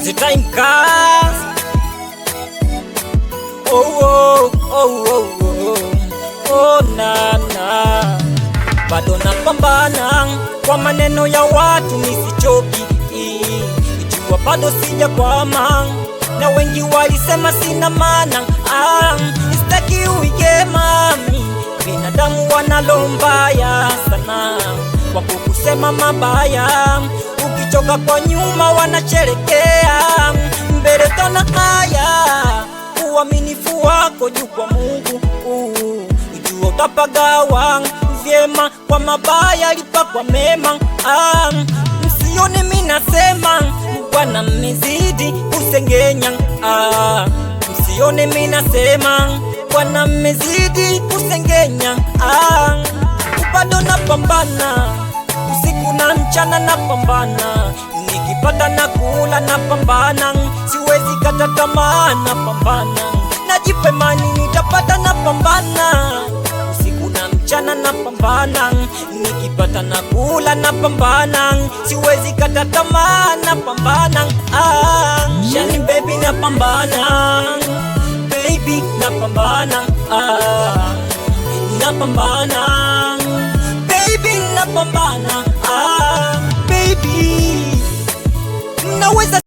The time comes. Oh, na bado napambana kwa maneno ya watu nisichoki, ikiwa bado sijakwama, na wengi walisema sina maana. Sitaki uige mami, binadamu wanalo mbaya sana kwa kukusema mabaya, ukichoka kwa nyuma wanasherekea mbele. Tona haya uaminifu wako juu kwa Mungu, ujua utapagawa vyema kwa mabaya, lipa kwa mema. Msione mimi nasema Bwana mmezidi kusengenya. Msione mimi nasema Bwana mmezidi kusengenya. Bado napambana usiku na mchana, napambana nikipata na kula, napambana siwezi kata tamaa, napambana najipe mani nitapata, napambana usiku na mchana, napambana nikipata na kula, napambana siwezi kata tamaa, napambana. Shani baby napambana, baby napambana, napambana baby napambana, baby naweza